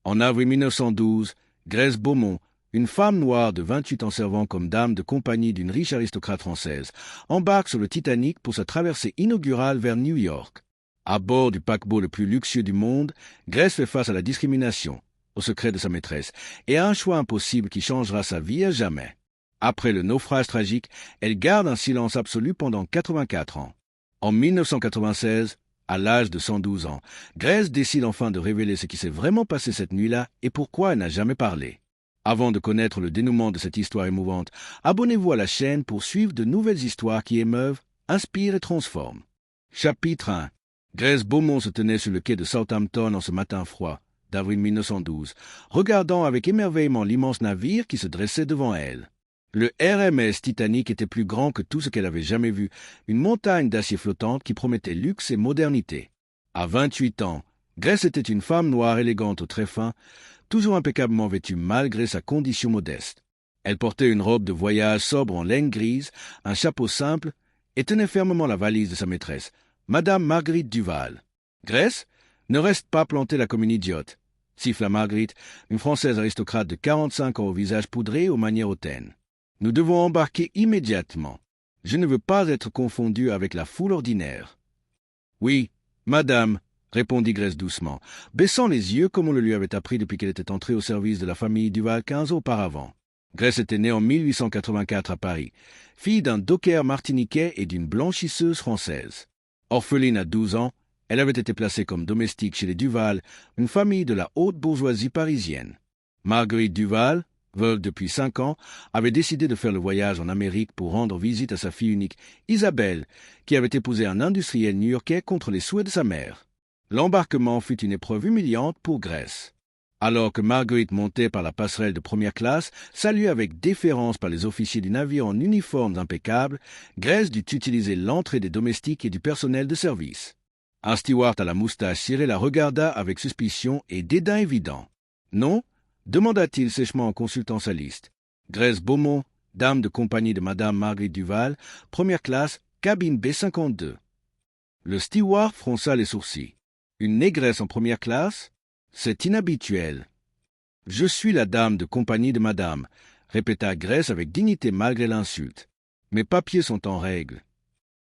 En avril 1912, Grace Beaumont, une femme noire de 28 ans servant comme dame de compagnie d'une riche aristocrate française, embarque sur le Titanic pour sa traversée inaugurale vers New York. À bord du paquebot le plus luxueux du monde, Grace fait face à la discrimination, au secret de sa maîtresse, et à un choix impossible qui changera sa vie à jamais. Après le naufrage tragique, elle garde un silence absolu pendant 84 ans. En 1996, à l'âge de 112 ans, Grace décide enfin de révéler ce qui s'est vraiment passé cette nuit-là et pourquoi elle n'a jamais parlé. Avant de connaître le dénouement de cette histoire émouvante, abonnez-vous à la chaîne pour suivre de nouvelles histoires qui émeuvent, inspirent et transforment. Chapitre 1. Grace Beaumont se tenait sur le quai de Southampton en ce matin froid d'avril 1912, regardant avec émerveillement l'immense navire qui se dressait devant elle. Le RMS Titanic était plus grand que tout ce qu'elle avait jamais vu, une montagne d'acier flottante qui promettait luxe et modernité. À 28 ans, Grace était une femme noire élégante aux traits fins, toujours impeccablement vêtue malgré sa condition modeste. Elle portait une robe de voyage sobre en laine grise, un chapeau simple et tenait fermement la valise de sa maîtresse, Madame Marguerite Duval. « Grace, ne reste pas plantée là comme une idiote », siffla Marguerite, une Française aristocrate de 45 ans au visage poudré et aux manières hautaines. « Nous devons embarquer immédiatement. Je ne veux pas être confondu avec la foule ordinaire. »« Oui, madame, » répondit Grace doucement, baissant les yeux comme on le lui avait appris depuis qu'elle était entrée au service de la famille Duval 15 ans auparavant. Grace était née en 1884 à Paris, fille d'un docker martiniquais et d'une blanchisseuse française. Orpheline à 12 ans, elle avait été placée comme domestique chez les Duval, une famille de la haute bourgeoisie parisienne. Marguerite Duval, veuve depuis 5 ans, avait décidé de faire le voyage en Amérique pour rendre visite à sa fille unique, Isabelle, qui avait épousé un industriel new-yorkais contre les souhaits de sa mère. L'embarquement fut une épreuve humiliante pour Grace. Alors que Marguerite montait par la passerelle de première classe, saluée avec déférence par les officiers du navire en uniformes impeccables, Grace dut utiliser l'entrée des domestiques et du personnel de service. Un steward à la moustache cirée la regarda avec suspicion et dédain évident. « Non » demanda-t-il sèchement en consultant sa liste. « Grace Beaumont, dame de compagnie de Madame Marguerite Duval, première classe, cabine B52. » Le steward fronça les sourcils. « Une négresse en première classe ? C'est inhabituel. »« Je suis la dame de compagnie de Madame, » répéta Grace avec dignité malgré l'insulte. « Mes papiers sont en règle. »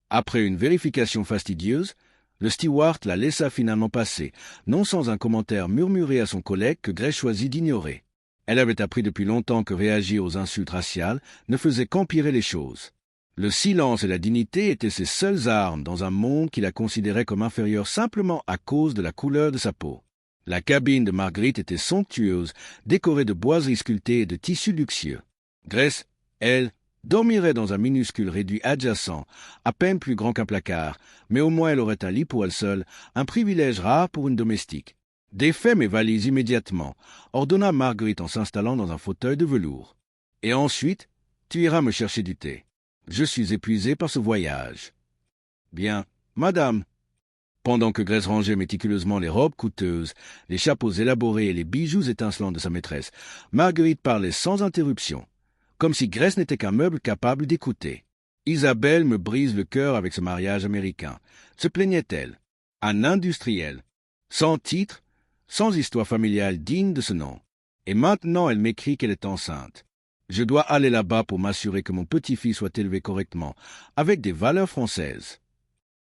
Après une vérification fastidieuse, le steward la laissa finalement passer, non sans un commentaire murmuré à son collègue que Grace choisit d'ignorer. Elle avait appris depuis longtemps que réagir aux insultes raciales ne faisait qu'empirer les choses. Le silence et la dignité étaient ses seules armes dans un monde qui la considérait comme inférieure simplement à cause de la couleur de sa peau. La cabine de Marguerite était somptueuse, décorée de boiseries sculptées et de tissus luxueux. Grace, elle, dormirait dans un minuscule réduit adjacent, à peine plus grand qu'un placard, mais au moins elle aurait un lit pour elle seule, un privilège rare pour une domestique. « Défais mes valises immédiatement, » ordonna Marguerite en s'installant dans un fauteuil de velours. « Et ensuite, tu iras me chercher du thé. Je suis épuisé par ce voyage. »« Bien, madame. » Pendant que Grace rangeait méticuleusement les robes coûteuses, les chapeaux élaborés et les bijoux étincelants de sa maîtresse, Marguerite parlait sans interruption, comme si Grace n'était qu'un meuble capable d'écouter. « Isabelle me brise le cœur avec ce mariage américain, » se plaignait-elle. « Un industriel, sans titre, sans histoire familiale digne de ce nom. Et maintenant elle m'écrit qu'elle est enceinte. Je dois aller là-bas pour m'assurer que mon petit-fils soit élevé correctement, avec des valeurs françaises. »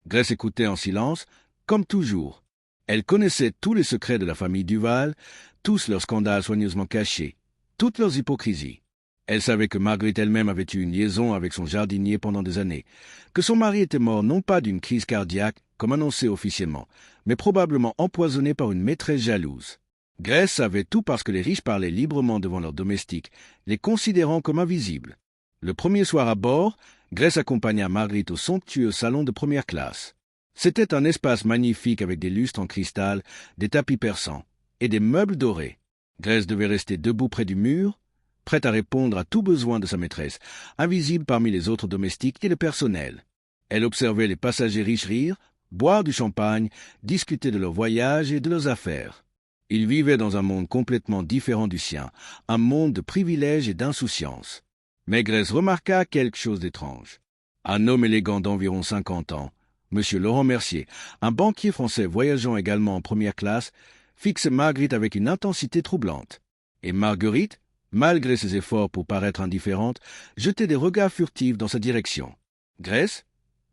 Grace écoutait en silence, comme toujours. Elle connaissait tous les secrets de la famille Duval, tous leurs scandales soigneusement cachés, toutes leurs hypocrisies. Elle savait que Marguerite elle-même avait eu une liaison avec son jardinier pendant des années, que son mari était mort non pas d'une crise cardiaque, comme annoncé officiellement, mais probablement empoisonné par une maîtresse jalouse. Grace savait tout parce que les riches parlaient librement devant leurs domestiques, les considérant comme invisibles. Le premier soir à bord, Grace accompagna Marguerite au somptueux salon de première classe. C'était un espace magnifique avec des lustres en cristal, des tapis persans et des meubles dorés. Grace devait rester debout près du mur, prête à répondre à tout besoin de sa maîtresse, invisible parmi les autres domestiques et le personnel. Elle observait les passagers riches rire, boire du champagne, discuter de leur voyage et de leurs affaires. Ils vivaient dans un monde complètement différent du sien, un monde de privilèges et d'insouciance. Mais Grace remarqua quelque chose d'étrange. Un homme élégant d'environ 50 ans, M. Laurent Mercier, un banquier français voyageant également en première classe, fixait Marguerite avec une intensité troublante. Et Marguerite, malgré ses efforts pour paraître indifférente, jetait des regards furtifs dans sa direction. « Grace »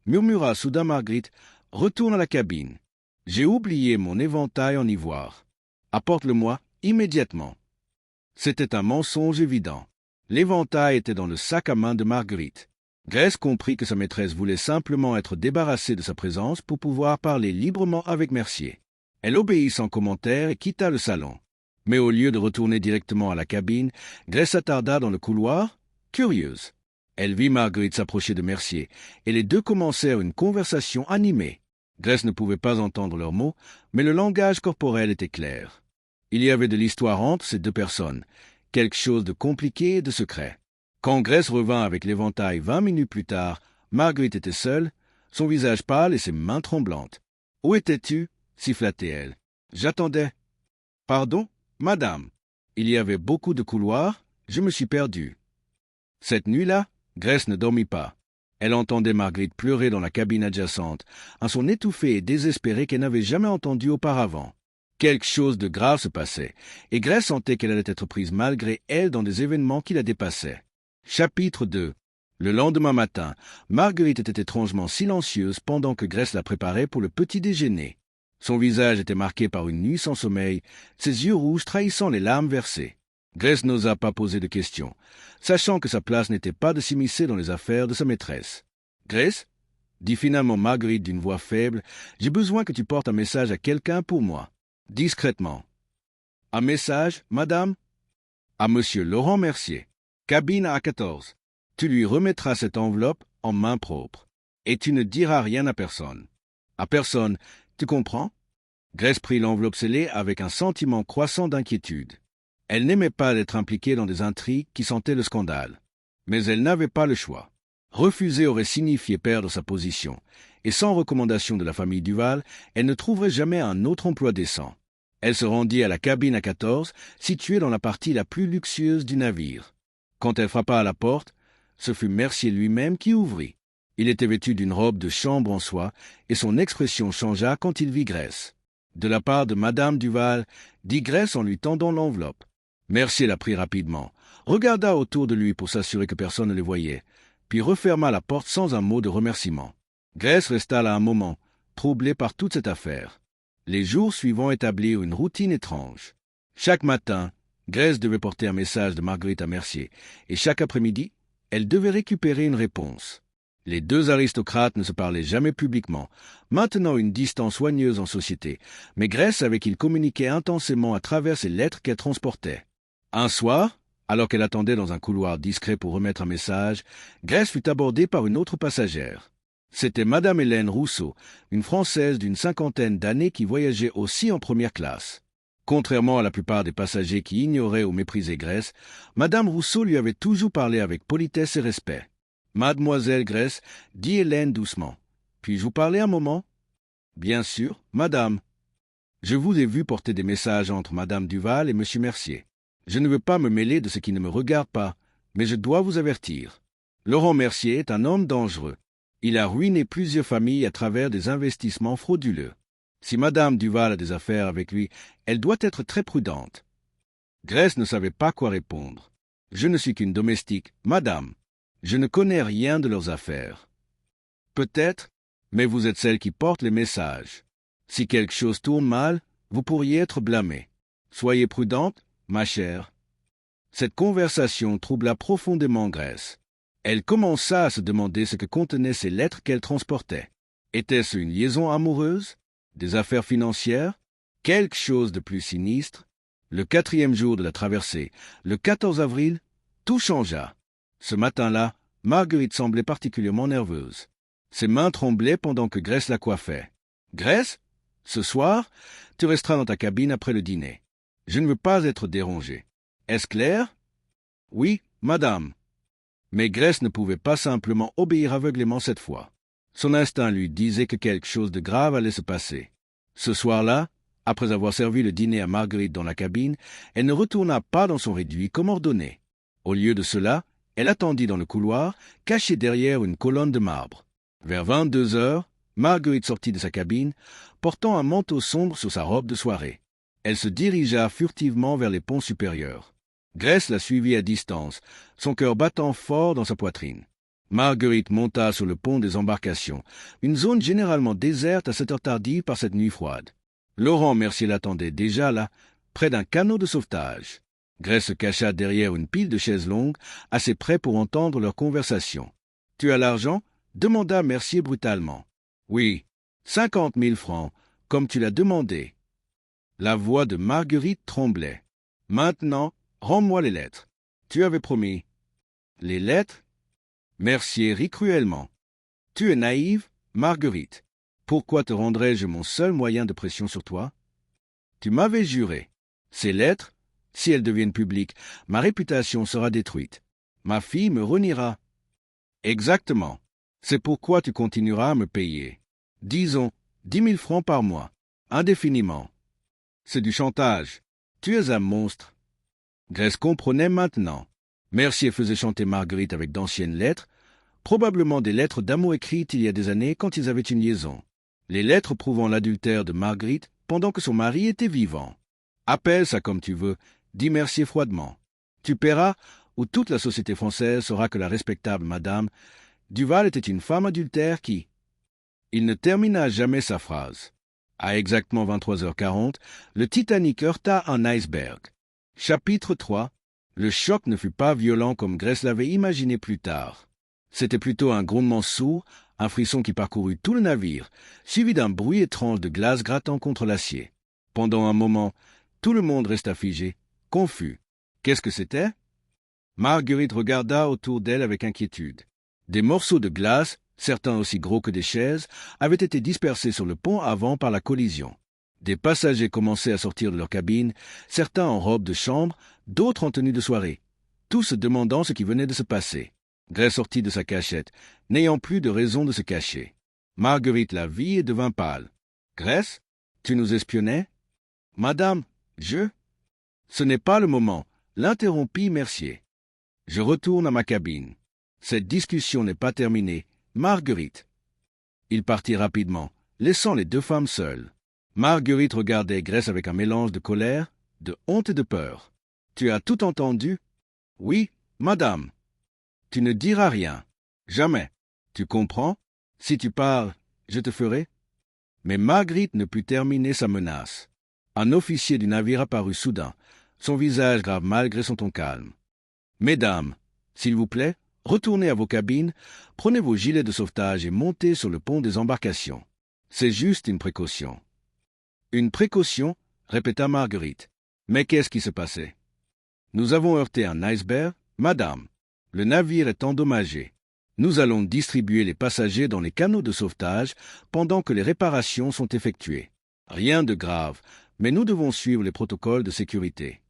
murmura soudain Marguerite, « retourne à la cabine. J'ai oublié mon éventail en ivoire. Apporte-le-moi immédiatement. » C'était un mensonge évident. L'éventail était dans le sac à main de Marguerite. Grace comprit que sa maîtresse voulait simplement être débarrassée de sa présence pour pouvoir parler librement avec Mercier. Elle obéit sans commentaire et quitta le salon. Mais au lieu de retourner directement à la cabine, Grace s'attarda dans le couloir, curieuse. Elle vit Marguerite s'approcher de Mercier, et les deux commencèrent une conversation animée. Grace ne pouvait pas entendre leurs mots, mais le langage corporel était clair. Il y avait de l'histoire entre ces deux personnes, quelque chose de compliqué et de secret. Quand Grace revint avec l'éventail 20 minutes plus tard, Marguerite était seule, son visage pâle et ses mains tremblantes. « Où étais-tu » siffla-t-elle. « J'attendais. »« Pardon, madame. Il y avait beaucoup de couloirs, je me suis perdue. » Cette nuit-là, Grace ne dormit pas. Elle entendait Marguerite pleurer dans la cabine adjacente, un son étouffé et désespéré qu'elle n'avait jamais entendu auparavant. Quelque chose de grave se passait, et Grace sentait qu'elle allait être prise malgré elle dans des événements qui la dépassaient. Chapitre 2. Le lendemain matin, Marguerite était étrangement silencieuse pendant que Grace la préparait pour le petit déjeuner. Son visage était marqué par une nuit sans sommeil, ses yeux rouges trahissant les larmes versées. Grace n'osa pas poser de questions, sachant que sa place n'était pas de s'immiscer dans les affaires de sa maîtresse. « Grace » dit finalement Marguerite d'une voix faible, « j'ai besoin que tu portes un message à quelqu'un pour moi. » Discrètement. « Un message, madame ?»« À monsieur Laurent Mercier. Cabine A14. Tu lui remettras cette enveloppe en main propre. Et tu ne diras rien à personne. À personne, tu comprends ?» Grace prit l'enveloppe scellée avec un sentiment croissant d'inquiétude. Elle n'aimait pas d'être impliquée dans des intrigues qui sentaient le scandale. Mais elle n'avait pas le choix. Refuser aurait signifié perdre sa position, et sans recommandation de la famille Duval, elle ne trouverait jamais un autre emploi décent. Elle se rendit à la cabine A14, située dans la partie la plus luxueuse du navire. Quand elle frappa à la porte, ce fut Mercier lui-même qui ouvrit. Il était vêtu d'une robe de chambre en soie, et son expression changea quand il vit Grace. « De la part de Madame Duval » dit Grace en lui tendant l'enveloppe. Mercier la prit rapidement, regarda autour de lui pour s'assurer que personne ne le voyait, puis referma la porte sans un mot de remerciement. Grace resta là un moment, troublée par toute cette affaire. Les jours suivants établirent une routine étrange. Chaque matin, Grace devait porter un message de Marguerite à Mercier, et chaque après-midi, elle devait récupérer une réponse. Les deux aristocrates ne se parlaient jamais publiquement, maintenant une distance soigneuse en société, mais Grace savait qu'ils communiquaient intensément à travers ces lettres qu'elle transportait. Un soir, alors qu'elle attendait dans un couloir discret pour remettre un message, Grace fut abordée par une autre passagère. C'était Madame Hélène Rousseau, une Française d'une 50aine d'années qui voyageait aussi en première classe. Contrairement à la plupart des passagers qui ignoraient ou méprisaient Grace, Madame Rousseau lui avait toujours parlé avec politesse et respect. « Mademoiselle Grace, dit Hélène doucement, puis-je vous parler un moment ?»« Bien sûr, madame. Je vous ai vu porter des messages entre Madame Duval et Monsieur Mercier. Je ne veux pas me mêler de ce qui ne me regarde pas, mais je dois vous avertir. Laurent Mercier est un homme dangereux. Il a ruiné plusieurs familles à travers des investissements frauduleux. Si Madame Duval a des affaires avec lui, elle doit être très prudente. » Grace ne savait pas quoi répondre. « Je ne suis qu'une domestique, madame. Je ne connais rien de leurs affaires. »« Peut-être, mais vous êtes celle qui porte les messages. Si quelque chose tourne mal, vous pourriez être blâmée. Soyez prudente, ma chère. » Cette conversation troubla profondément Grace. Elle commença à se demander ce que contenaient ces lettres qu'elle transportait. Était-ce une liaison amoureuse? Des affaires financières? Quelque chose de plus sinistre? Le 4e jour de la traversée, le 14 avril, tout changea. Ce matin-là, Marguerite semblait particulièrement nerveuse. Ses mains tremblaient pendant que Grace la coiffait. « Grace, ce soir, tu resteras dans ta cabine après le dîner. Je ne veux pas être dérangé. Est-ce clair? »« Oui, madame. » Mais Grace ne pouvait pas simplement obéir aveuglément cette fois. Son instinct lui disait que quelque chose de grave allait se passer. Ce soir-là, après avoir servi le dîner à Marguerite dans la cabine, elle ne retourna pas dans son réduit comme ordonné. Au lieu de cela, elle attendit dans le couloir, cachée derrière une colonne de marbre. Vers 22 heures, Marguerite sortit de sa cabine, portant un manteau sombre sur sa robe de soirée. Elle se dirigea furtivement vers les ponts supérieurs. Grace la suivit à distance, son cœur battant fort dans sa poitrine. Marguerite monta sur le pont des embarcations, une zone généralement déserte à cette heure tardive par cette nuit froide. Laurent Mercier l'attendait déjà là, près d'un canot de sauvetage. Grace se cacha derrière une pile de chaises longues, assez près pour entendre leur conversation. « Tu as l'argent » demanda Mercier brutalement. « Oui, 50 000 francs, comme tu l'as demandé. » La voix de Marguerite tremblait. « Maintenant, rends-moi les lettres. Tu avais promis. » « Les lettres ?» Mercier rit cruellement. « Tu es naïve, Marguerite. Pourquoi te rendrais-je mon seul moyen de pression sur toi? Tu m'avais juré. Ces lettres, si elles deviennent publiques, ma réputation sera détruite. Ma fille me reniera. » « Exactement. C'est pourquoi tu continueras à me payer. Disons, 10 000 francs par mois, indéfiniment. C'est du chantage. Tu es un monstre. » Grace comprenait maintenant. Mercier faisait chanter Marguerite avec d'anciennes lettres, probablement des lettres d'amour écrites il y a des années quand ils avaient une liaison. Les lettres prouvant l'adultère de Marguerite pendant que son mari était vivant. « Appelle ça comme tu veux, » dit Mercier froidement. « Tu paieras, ou toute la société française saura que la respectable madame Duval était une femme adultère qui... » Il ne termina jamais sa phrase. À exactement 23h40, le Titanic heurta un iceberg. Chapitre 3. Le choc ne fut pas violent comme Grace l'avait imaginé plus tard. C'était plutôt un grondement sourd, un frisson qui parcourut tout le navire, suivi d'un bruit étrange de glace grattant contre l'acier. Pendant un moment, tout le monde resta figé, confus. Qu'est-ce que c'était? Marguerite regarda autour d'elle avec inquiétude. Des morceaux de glace, certains aussi gros que des chaises, avaient été dispersés sur le pont avant par la collision. Des passagers commençaient à sortir de leur cabine, certains en robe de chambre, d'autres en tenue de soirée, tous se demandant ce qui venait de se passer. Grace sortit de sa cachette, n'ayant plus de raison de se cacher. Marguerite la vit et devint pâle. « Grace, tu nous espionnais ?»« Madame, je... » »« Ce n'est pas le moment, » l'interrompit Mercier. « Je retourne à ma cabine. Cette discussion n'est pas terminée. Marguerite. » Il partit rapidement, laissant les deux femmes seules. Marguerite regardait Grace avec un mélange de colère, de honte et de peur. « Tu as tout entendu? »« Oui, madame. »« Tu ne diras rien. Jamais. Tu comprends? Si tu parles, je te ferai. » Mais Marguerite ne put terminer sa menace. Un officier du navire apparut soudain, son visage grave malgré son ton calme. « Mesdames, s'il vous plaît, retournez à vos cabines, prenez vos gilets de sauvetage et montez sur le pont des embarcations. C'est juste une précaution. » « Une précaution ?» répéta Marguerite. « Mais qu'est-ce qui se passait? »« Nous avons heurté un iceberg, madame. Le navire est endommagé. Nous allons distribuer les passagers dans les canots de sauvetage pendant que les réparations sont effectuées. Rien de grave, mais nous devons suivre les protocoles de sécurité. »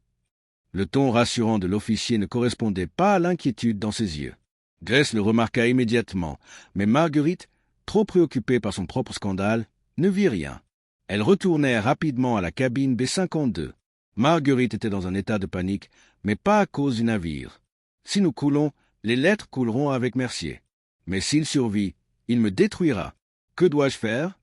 Le ton rassurant de l'officier ne correspondait pas à l'inquiétude dans ses yeux. Grace le remarqua immédiatement, mais Marguerite, trop préoccupée par son propre scandale, ne vit rien. Elle retournait rapidement à la cabine B-52. Marguerite était dans un état de panique, mais pas à cause du navire. « Si nous coulons, les lettres couleront avec Mercier. Mais s'il survit, il me détruira. Que dois-je faire ?»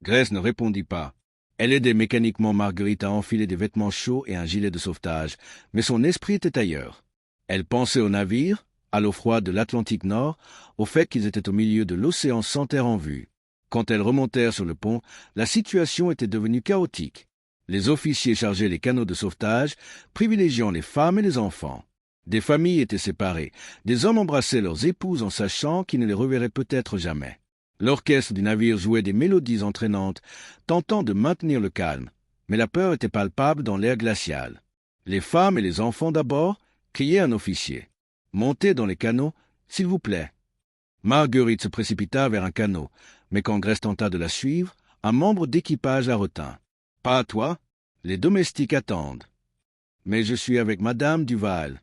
Grace ne répondit pas. Elle aidait mécaniquement Marguerite à enfiler des vêtements chauds et un gilet de sauvetage, mais son esprit était ailleurs. Elle pensait au navire, à l'eau froide de l'Atlantique Nord, au fait qu'ils étaient au milieu de l'océan sans terre en vue. Quand elles remontèrent sur le pont, la situation était devenue chaotique. Les officiers chargeaient les canots de sauvetage, privilégiant les femmes et les enfants. Des familles étaient séparées, des hommes embrassaient leurs épouses en sachant qu'ils ne les reverraient peut-être jamais. L'orchestre du navire jouait des mélodies entraînantes, tentant de maintenir le calme, mais la peur était palpable dans l'air glacial. Les femmes et les enfants d'abord, criait un officier. « Montez dans les canots, s'il vous plaît. » Marguerite se précipita vers un canot, mais quand Grace tenta de la suivre, un membre d'équipage la retint. « Pas à toi, les domestiques attendent. »« Mais je suis avec madame Duval. »«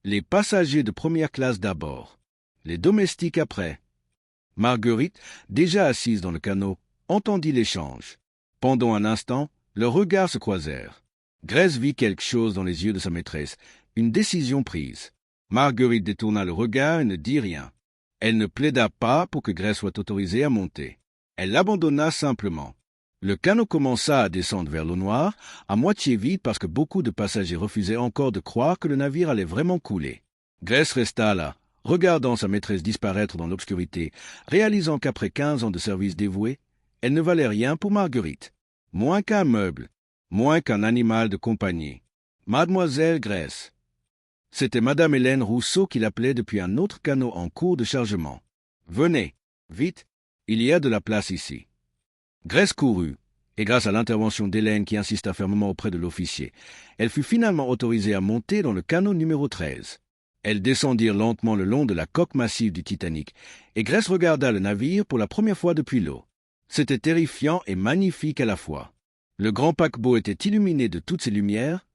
Les passagers de première classe d'abord, les domestiques après. » Marguerite, déjà assise dans le canot, entendit l'échange. Pendant un instant, leurs regards se croisèrent. Grace vit quelque chose dans les yeux de sa maîtresse, une décision prise. Marguerite détourna le regard et ne dit rien. Elle ne plaida pas pour que Grace soit autorisée à monter. Elle l'abandonna simplement. Le canot commença à descendre vers l'eau Noire, à moitié vide parce que beaucoup de passagers refusaient encore de croire que le navire allait vraiment couler. Grace resta là, regardant sa maîtresse disparaître dans l'obscurité, réalisant qu'après 15 ans de service dévoué, elle ne valait rien pour Marguerite. Moins qu'un meuble, moins qu'un animal de compagnie. Mademoiselle Grace. C'était Madame Hélène Rousseau qui l'appelait depuis un autre canot en cours de chargement. « Venez, vite, il y a de la place ici. » Grace courut, et grâce à l'intervention d'Hélène qui insista fermement auprès de l'officier, elle fut finalement autorisée à monter dans le canot numéro 13. Elles descendirent lentement le long de la coque massive du Titanic, et Grace regarda le navire pour la première fois depuis l'eau. C'était terrifiant et magnifique à la fois. Le grand paquebot était illuminé de toutes ses lumières,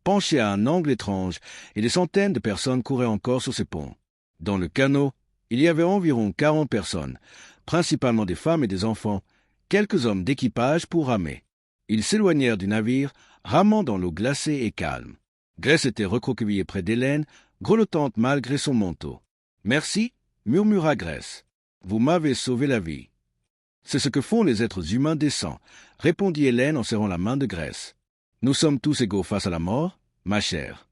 penché à un angle étrange, et des centaines de personnes couraient encore sur ses ponts. Dans le canot, il y avait environ 40 personnes, principalement des femmes et des enfants, quelques hommes d'équipage pour ramer. Ils s'éloignèrent du navire, ramant dans l'eau glacée et calme. Grace était recroquevillée près d'Hélène, grelottante malgré son manteau. « Merci, » murmura Grace. « Vous m'avez sauvé la vie. »« C'est ce que font les êtres humains décents, » répondit Hélène en serrant la main de Grace. « Nous sommes tous égaux face à la mort, ma chère. »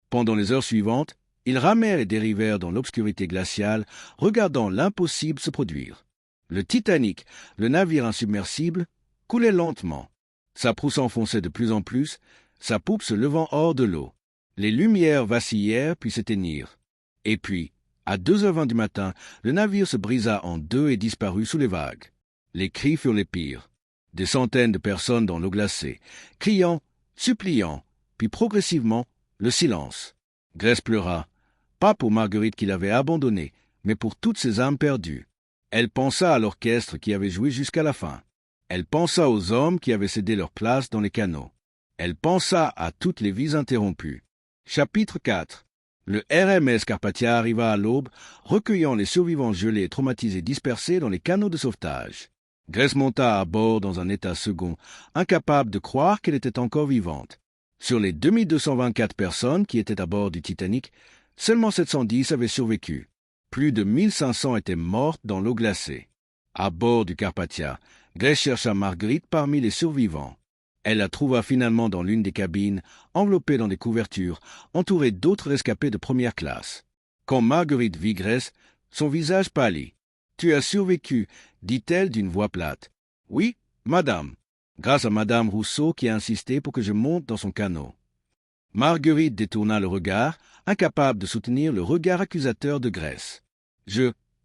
Pendant les heures suivantes, ils ramèrent et dérivèrent dans l'obscurité glaciale, regardant l'impossible se produire. Le Titanic, le navire insubmersible, coulait lentement. Sa proue s'enfonçait de plus en plus, sa poupe se levant hors de l'eau. Les lumières vacillèrent puis s'éteignirent. Et puis, à 2h20 du matin, le navire se brisa en deux et disparut sous les vagues. Les cris furent les pires. Des centaines de personnes dans l'eau glacée, criant, suppliant, puis progressivement, le silence. Grace pleura, pas pour Marguerite qui l'avait abandonnée, mais pour toutes ces âmes perdues. Elle pensa à l'orchestre qui avait joué jusqu'à la fin. Elle pensa aux hommes qui avaient cédé leur place dans les canots. Elle pensa à toutes les vies interrompues. Chapitre 4. Le RMS Carpathia arriva à l'aube, recueillant les survivants gelés et traumatisés dispersés dans les canots de sauvetage. Grace monta à bord dans un état second, incapable de croire qu'elle était encore vivante. Sur les 2224 personnes qui étaient à bord du Titanic, seulement 710 avaient survécu. Plus de 1500 étaient mortes dans l'eau glacée. À bord du Carpathia, Grace chercha Marguerite parmi les survivants. Elle la trouva finalement dans l'une des cabines, enveloppée dans des couvertures, entourée d'autres rescapés de première classe. Quand Marguerite vit Grace, son visage pâlit. « Tu as survécu », dit-elle d'une voix plate. « Oui, madame, grâce à madame Rousseau qui a insisté pour que je monte dans son canot. » Marguerite détourna le regard, incapable de soutenir le regard accusateur de Grace.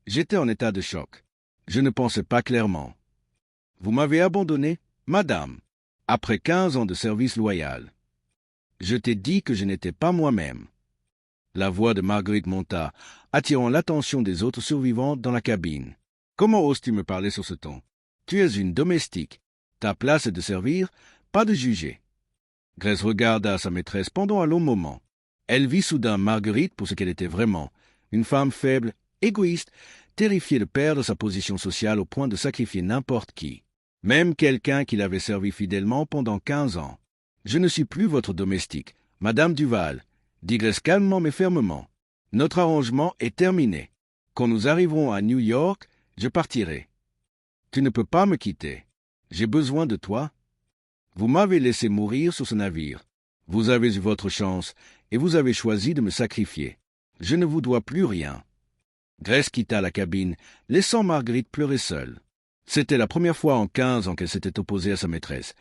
J'étais en état de choc. Je ne pensais pas clairement. « Vous m'avez abandonné, madame, après 15 ans de service loyal. Je t'ai dit que je n'étais pas moi-même. » La voix de Marguerite monta, attirant l'attention des autres survivantes dans la cabine. « Comment oses-tu me parler sur ce ton? Tu es une domestique. Ta place est de servir, pas de juger. » Grace regarda sa maîtresse pendant un long moment. Elle vit soudain Marguerite pour ce qu'elle était vraiment, une femme faible, égoïste, terrifiée de perdre sa position sociale au point de sacrifier n'importe qui, même quelqu'un qui l'avait servi fidèlement pendant 15 ans. « Je ne suis plus votre domestique, Madame Duval, » dit Grace calmement mais fermement. « Notre arrangement est terminé. Quand nous arriverons à New York, je partirai. Tu ne peux pas me quitter. J'ai besoin de toi. Vous m'avez laissé mourir sur ce navire. Vous avez eu votre chance et vous avez choisi de me sacrifier. Je ne vous dois plus rien. » Grace quitta la cabine, laissant Marguerite pleurer seule. C'était la première fois en 15 ans qu'elle s'était opposée à sa maîtresse,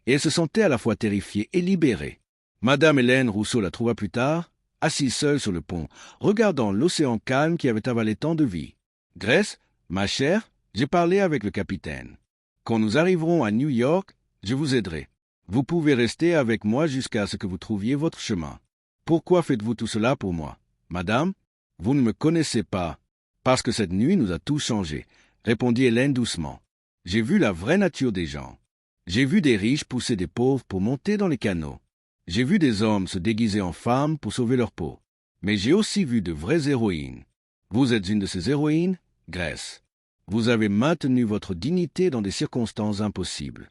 et elle se sentait à la fois terrifiée et libérée. Madame Hélène Rousseau la trouva plus tard, assise seule sur le pont, regardant l'océan calme qui avait avalé tant de vie. « Grace, ma chère, j'ai parlé avec le capitaine. Quand nous arriverons à New York, je vous aiderai. Vous pouvez rester avec moi jusqu'à ce que vous trouviez votre chemin. Pourquoi faites-vous tout cela pour moi, madame? Vous ne me connaissez pas. Parce que cette nuit nous a tout changé, répondit Hélène doucement. J'ai vu la vraie nature des gens. J'ai vu des riches pousser des pauvres pour monter dans les canots. J'ai vu des hommes se déguiser en femmes pour sauver leur peau. Mais j'ai aussi vu de vraies héroïnes. Vous êtes une de ces héroïnes, Grace. Vous avez maintenu votre dignité dans des circonstances impossibles. »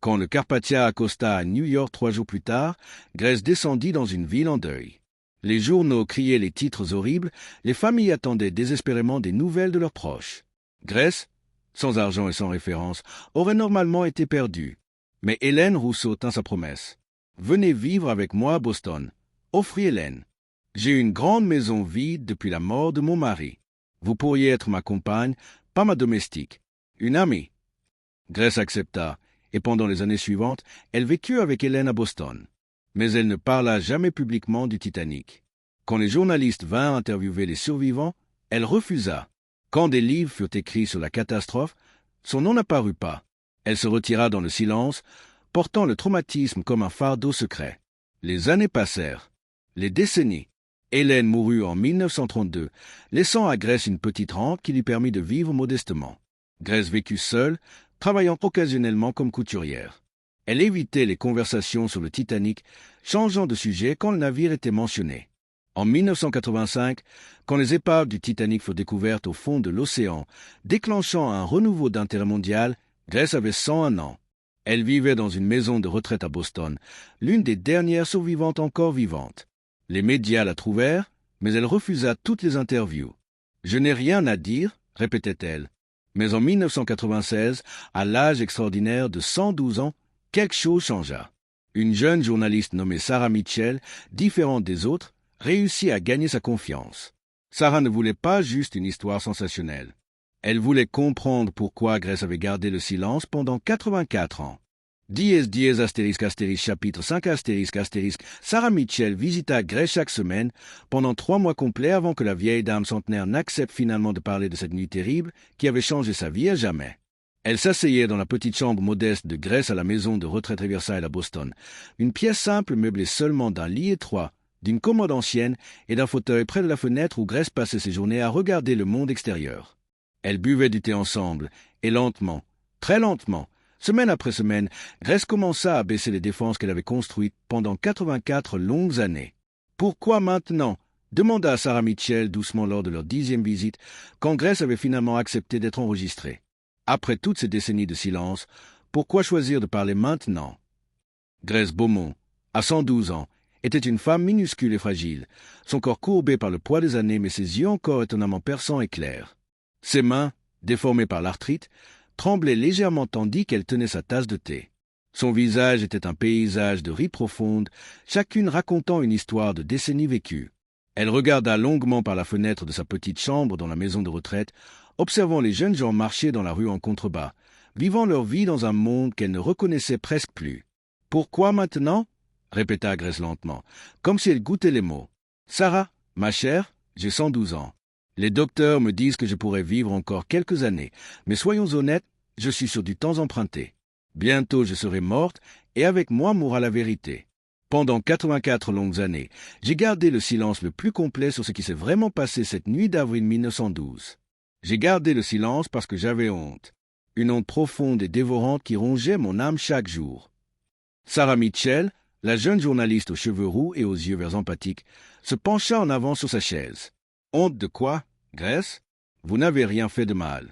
Quand le Carpathia accosta à New York 3 jours plus tard, Grace descendit dans une ville en deuil. Les journaux criaient les titres horribles, les familles attendaient désespérément des nouvelles de leurs proches. Grace, sans argent et sans référence, aurait normalement été perdue. Mais Hélène Rousseau tint sa promesse. « Venez vivre avec moi à Boston », offrit Hélène. « J'ai une grande maison vide depuis la mort de mon mari. Vous pourriez être ma compagne, pas ma domestique, une amie. » Grace accepta, et pendant les années suivantes, elle vécut avec Hélène à Boston. Mais elle ne parla jamais publiquement du Titanic. Quand les journalistes vinrent interviewer les survivants, elle refusa. Quand des livres furent écrits sur la catastrophe, son nom n'apparut pas. Elle se retira dans le silence, portant le traumatisme comme un fardeau secret. Les années passèrent. Les décennies. Hélène mourut en 1932, laissant à Grace une petite rente qui lui permit de vivre modestement. Grace vécut seule, travaillant occasionnellement comme couturière. Elle évitait les conversations sur le Titanic, changeant de sujet quand le navire était mentionné. En 1985, quand les épaves du Titanic furent découvertes au fond de l'océan, déclenchant un renouveau d'intérêt mondial, Grace avait 101 ans. Elle vivait dans une maison de retraite à Boston, l'une des dernières survivantes encore vivantes. Les médias la trouvèrent, mais elle refusa toutes les interviews. « Je n'ai rien à dire », répétait-elle. Mais en 1996, à l'âge extraordinaire de 112 ans, quelque chose changea. Une jeune journaliste nommée Sarah Mitchell, différente des autres, réussit à gagner sa confiance. Sarah ne voulait pas juste une histoire sensationnelle. Elle voulait comprendre pourquoi Grace avait gardé le silence pendant 84 ans. Chapitre 5 Sarah Mitchell visita Grace chaque semaine pendant 3 mois complets avant que la vieille dame centenaire n'accepte finalement de parler de cette nuit terrible qui avait changé sa vie à jamais. Elle s'asseyait dans la petite chambre modeste de Grace à la maison de retraite Riverside à Boston, une pièce simple meublée seulement d'un lit étroit, d'une commode ancienne et d'un fauteuil près de la fenêtre où Grace passait ses journées à regarder le monde extérieur. Elles buvaient du thé ensemble, et lentement, très lentement, semaine après semaine, Grace commença à baisser les défenses qu'elle avait construites pendant 84 longues années. « Pourquoi maintenant ?» demanda Sarah Mitchell doucement lors de leur 10e visite, quand Grace avait finalement accepté d'être enregistrée. Après toutes ces décennies de silence, pourquoi choisir de parler maintenant? Grace Beaumont, à 112 ans, était une femme minuscule et fragile, son corps courbé par le poids des années mais ses yeux encore étonnamment perçants et clairs. Ses mains, déformées par l'arthrite, tremblaient légèrement tandis qu'elle tenait sa tasse de thé. Son visage était un paysage de rides profondes, chacune racontant une histoire de décennies vécues. Elle regarda longuement par la fenêtre de sa petite chambre dans la maison de retraite, observant les jeunes gens marcher dans la rue en contrebas, vivant leur vie dans un monde qu'elle ne reconnaissait presque plus. « Pourquoi maintenant ?» répéta Grace lentement, comme si elle goûtait les mots. « Sarah, ma chère, j'ai 112 ans. Les docteurs me disent que je pourrais vivre encore quelques années, mais soyons honnêtes, je suis sur du temps emprunté. Bientôt je serai morte, et avec moi mourra la vérité. Pendant 84 longues années, j'ai gardé le silence le plus complet sur ce qui s'est vraiment passé cette nuit d'avril 1912. J'ai gardé le silence parce que j'avais honte. Une honte profonde et dévorante qui rongeait mon âme chaque jour. » Sarah Mitchell, la jeune journaliste aux cheveux roux et aux yeux verts empathiques, se pencha en avant sur sa chaise. « Honte de quoi, Grace? Vous n'avez rien fait de mal. »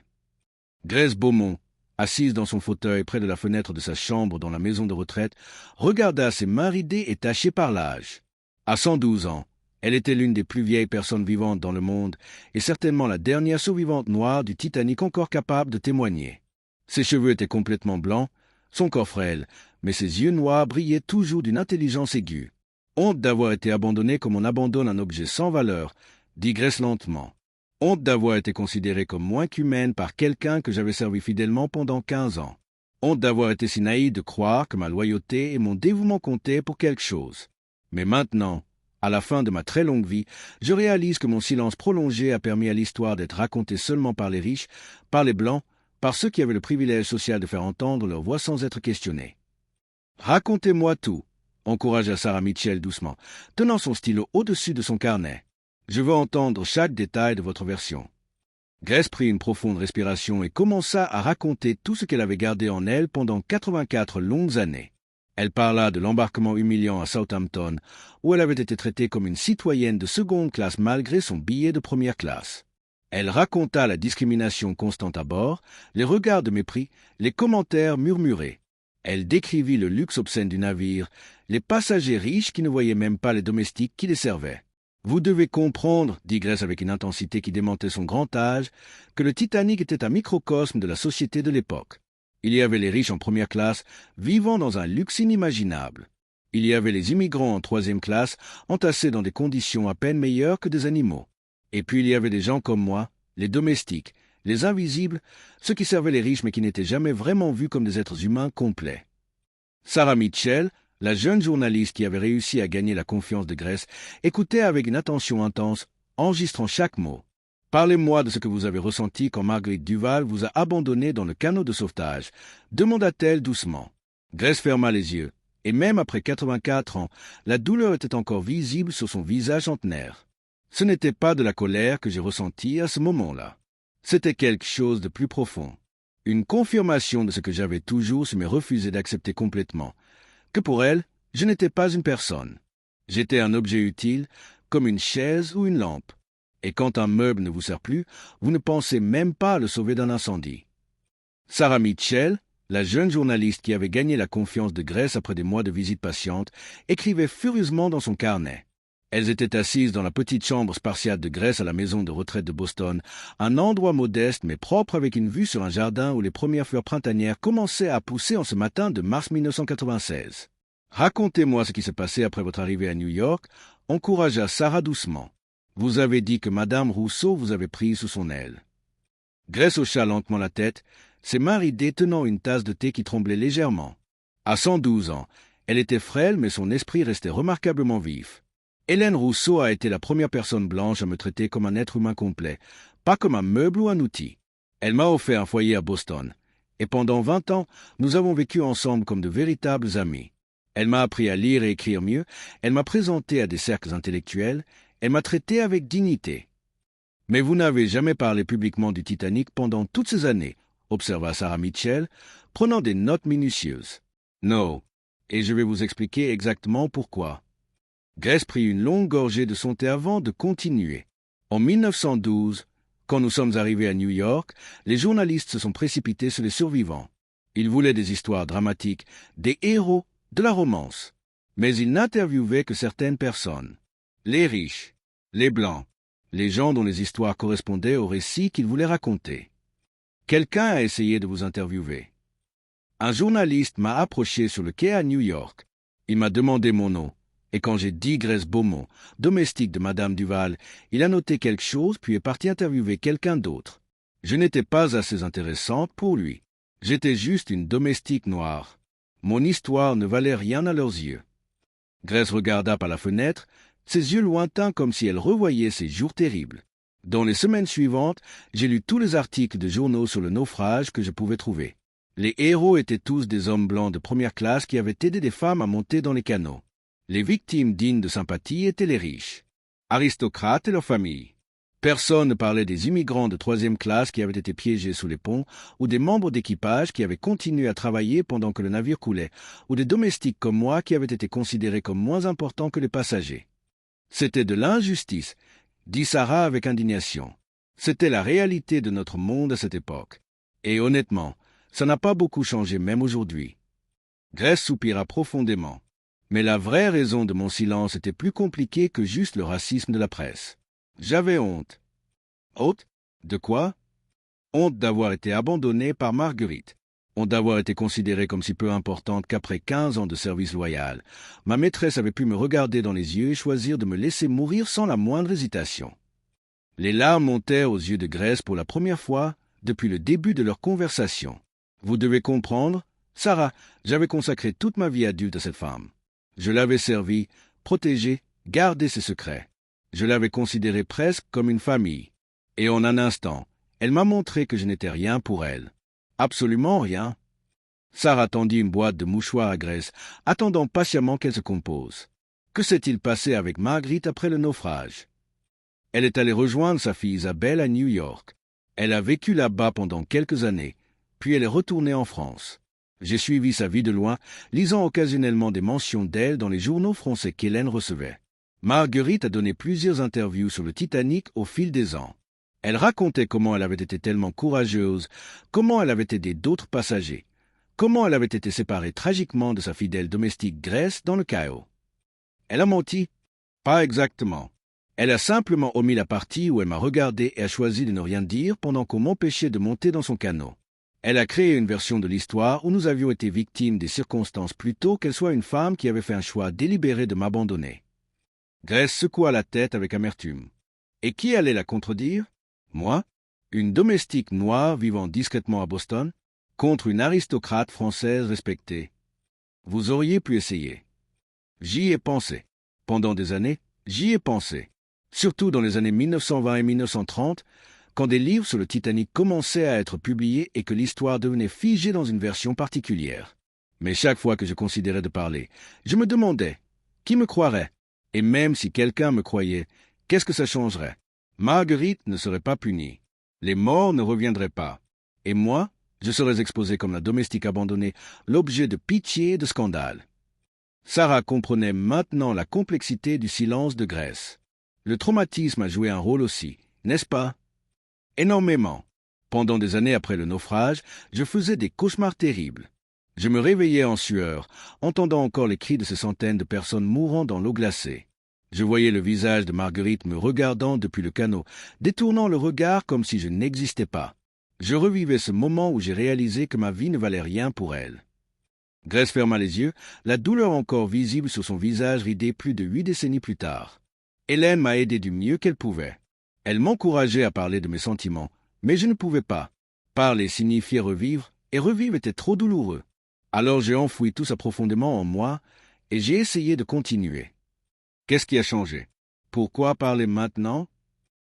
Grace Beaumont, assise dans son fauteuil près de la fenêtre de sa chambre dans la maison de retraite, regarda ses mains ridées et tachées par l'âge. À 112 ans, elle était l'une des plus vieilles personnes vivantes dans le monde et certainement la dernière survivante noire du Titanic encore capable de témoigner. Ses cheveux étaient complètement blancs, son corps frêle, mais ses yeux noirs brillaient toujours d'une intelligence aiguë. « Honte d'avoir été abandonnée comme on abandonne un objet sans valeur, » dit Grace lentement. « Honte d'avoir été considérée comme moins qu'humaine par quelqu'un que j'avais servi fidèlement pendant 15 ans. Honte d'avoir été si naïve de croire que ma loyauté et mon dévouement comptaient pour quelque chose. Mais maintenant, à la fin de ma très longue vie, je réalise que mon silence prolongé a permis à l'histoire d'être racontée seulement par les riches, par les blancs, par ceux qui avaient le privilège social de faire entendre leur voix sans être questionnés. « Racontez-moi tout », encouragea Sarah Mitchell doucement, tenant son stylo au-dessus de son carnet. « Je veux entendre chaque détail de votre version. » Grace prit une profonde respiration et commença à raconter tout ce qu'elle avait gardé en elle pendant 84 longues années. Elle parla de l'embarquement humiliant à Southampton, où elle avait été traitée comme une citoyenne de seconde classe malgré son billet de première classe. Elle raconta la discrimination constante à bord, les regards de mépris, les commentaires murmurés. Elle décrivit le luxe obscène du navire, les passagers riches qui ne voyaient même pas les domestiques qui les servaient. Vous devez comprendre, dit Grace avec une intensité qui démentait son grand âge, que le Titanic était un microcosme de la société de l'époque. Il y avait les riches en première classe, vivant dans un luxe inimaginable. Il y avait les immigrants en troisième classe, entassés dans des conditions à peine meilleures que des animaux. Et puis il y avait des gens comme moi, les domestiques, les invisibles, ceux qui servaient les riches mais qui n'étaient jamais vraiment vus comme des êtres humains complets. Sarah Mitchell, la jeune journaliste qui avait réussi à gagner la confiance de Grace, écoutait avec une attention intense, enregistrant chaque mot. « Parlez-moi de ce que vous avez ressenti quand Marguerite Duval vous a abandonné dans le canot de sauvetage, » demanda-t-elle doucement. Grace ferma les yeux, et même après 84 ans, la douleur était encore visible sur son visage centenaire. Ce n'était pas de la colère que j'ai ressentie à ce moment-là. C'était quelque chose de plus profond. Une confirmation de ce que j'avais toujours mais refusé d'accepter complètement, que pour elle, je n'étais pas une personne. J'étais un objet utile, comme une chaise ou une lampe. Et quand un meuble ne vous sert plus, vous ne pensez même pas à le sauver d'un incendie. Sarah Mitchell, la jeune journaliste qui avait gagné la confiance de Grace après des mois de visites patientes, écrivait furieusement dans son carnet. Elles étaient assises dans la petite chambre spartiate de Grace à la maison de retraite de Boston, un endroit modeste mais propre avec une vue sur un jardin où les premières fleurs printanières commençaient à pousser en ce matin de mars 1996. « Racontez-moi ce qui s'est passé après votre arrivée à New York », encouragea Sarah doucement. « Vous avez dit que Madame Rousseau vous avait prise sous son aile. » Grace hocha lentement la tête, ses mains ridées tenant une tasse de thé qui tremblait légèrement. À 112 ans, elle était frêle mais son esprit restait remarquablement vif. Hélène Rousseau a été la première personne blanche à me traiter comme un être humain complet, pas comme un meuble ou un outil. Elle m'a offert un foyer à Boston, et pendant 20 ans, nous avons vécu ensemble comme de véritables amis. Elle m'a appris à lire et écrire mieux, elle m'a présenté à des cercles intellectuels, elle m'a traité avec dignité. « Mais vous n'avez jamais parlé publiquement du Titanic pendant toutes ces années, » observa Sarah Mitchell, prenant des notes minutieuses. « Non, et je vais vous expliquer exactement pourquoi. » Grace prit une longue gorgée de son thé avant de continuer. En 1912, quand nous sommes arrivés à New York, les journalistes se sont précipités sur les survivants. Ils voulaient des histoires dramatiques, des héros, de la romance. Mais ils n'interviewaient que certaines personnes. Les riches, les blancs, les gens dont les histoires correspondaient au récit qu'ils voulaient raconter. Quelqu'un a essayé de vous interviewer. Un journaliste m'a approché sur le quai à New York. Il m'a demandé mon nom. Et quand j'ai dit Grace Beaumont, domestique de Madame Duval, il a noté quelque chose puis est parti interviewer quelqu'un d'autre. Je n'étais pas assez intéressante pour lui. J'étais juste une domestique noire. Mon histoire ne valait rien à leurs yeux. Grace regarda par la fenêtre, ses yeux lointains comme si elle revoyait ces jours terribles. Dans les semaines suivantes, j'ai lu tous les articles de journaux sur le naufrage que je pouvais trouver. Les héros étaient tous des hommes blancs de première classe qui avaient aidé des femmes à monter dans les canots. Les victimes dignes de sympathie étaient les riches, aristocrates et leurs familles. Personne ne parlait des immigrants de troisième classe qui avaient été piégés sous les ponts, ou des membres d'équipage qui avaient continué à travailler pendant que le navire coulait, ou des domestiques comme moi qui avaient été considérés comme moins importants que les passagers. C'était de l'injustice, dit Sarah avec indignation. C'était la réalité de notre monde à cette époque. Et honnêtement, ça n'a pas beaucoup changé même aujourd'hui. Grace soupira profondément. Mais la vraie raison de mon silence était plus compliquée que juste le racisme de la presse. J'avais honte. Honte? De quoi? Honte d'avoir été abandonnée par Marguerite. Honte d'avoir été considérée comme si peu importante qu'après 15 ans de service loyal, ma maîtresse avait pu me regarder dans les yeux et choisir de me laisser mourir sans la moindre hésitation. Les larmes montèrent aux yeux de Grace pour la première fois depuis le début de leur conversation. Vous devez comprendre, Sarah, j'avais consacré toute ma vie adulte à cette femme. Je l'avais servie, protégée, gardé ses secrets. Je l'avais considérée presque comme une famille. Et en un instant, elle m'a montré que je n'étais rien pour elle. Absolument rien. Sarah tendit une boîte de mouchoirs à Grace, attendant patiemment qu'elle se compose. Que s'est-il passé avec Marguerite après le naufrage? Elle est allée rejoindre sa fille Isabelle à New York. Elle a vécu là-bas pendant quelques années, puis elle est retournée en France. J'ai suivi sa vie de loin, lisant occasionnellement des mentions d'elle dans les journaux français qu'Hélène recevait. Marguerite a donné plusieurs interviews sur le Titanic au fil des ans. Elle racontait comment elle avait été tellement courageuse, comment elle avait aidé d'autres passagers, comment elle avait été séparée tragiquement de sa fidèle domestique Grace dans le chaos. Elle a menti? Pas exactement. Elle a simplement omis la partie où elle m'a regardé et a choisi de ne rien dire pendant qu'on m'empêchait de monter dans son canot. Elle a créé une version de l'histoire où nous avions été victimes des circonstances plutôt qu'elle soit une femme qui avait fait un choix délibéré de m'abandonner. Grace secoua la tête avec amertume. Et qui allait la contredire? Moi? Une domestique noire vivant discrètement à Boston, contre une aristocrate française respectée. Vous auriez pu essayer. J'y ai pensé. Pendant des années, j'y ai pensé. Surtout dans les années 1920 et 1930, quand des livres sur le Titanic commençaient à être publiés et que l'histoire devenait figée dans une version particulière. Mais chaque fois que je considérais de parler, je me demandais, qui me croirait? Et même si quelqu'un me croyait, qu'est-ce que ça changerait? Marguerite ne serait pas punie. Les morts ne reviendraient pas. Et moi, je serais exposé comme la domestique abandonnée, l'objet de pitié et de scandale. Sarah comprenait maintenant la complexité du silence de Grace. Le traumatisme a joué un rôle aussi, n'est-ce pas? Énormément. Pendant des années après le naufrage, je faisais des cauchemars terribles. Je me réveillais en sueur, entendant encore les cris de ces centaines de personnes mourant dans l'eau glacée. Je voyais le visage de Marguerite me regardant depuis le canot, détournant le regard comme si je n'existais pas. Je revivais ce moment où j'ai réalisé que ma vie ne valait rien pour elle. Grace ferma les yeux, la douleur encore visible sur son visage ridé plus de 8 décennies plus tard. Hélène m'a aidé du mieux qu'elle pouvait. Elle m'encourageait à parler de mes sentiments, mais je ne pouvais pas. Parler signifiait revivre, et revivre était trop douloureux. Alors j'ai enfoui tout ça profondément en moi, et j'ai essayé de continuer. Qu'est-ce qui a changé? Pourquoi parler maintenant?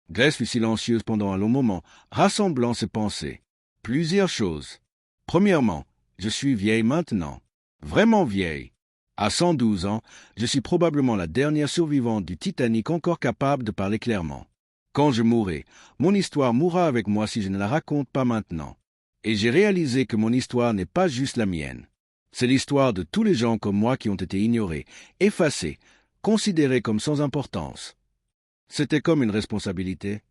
Grace fut silencieuse pendant un long moment, rassemblant ses pensées. Plusieurs choses. Premièrement, je suis vieille maintenant. Vraiment vieille. À 112 ans, je suis probablement la dernière survivante du Titanic encore capable de parler clairement. Quand je mourrai, mon histoire mourra avec moi si je ne la raconte pas maintenant. Et j'ai réalisé que mon histoire n'est pas juste la mienne. C'est l'histoire de tous les gens comme moi qui ont été ignorés, effacés, considérés comme sans importance. C'était comme une responsabilité.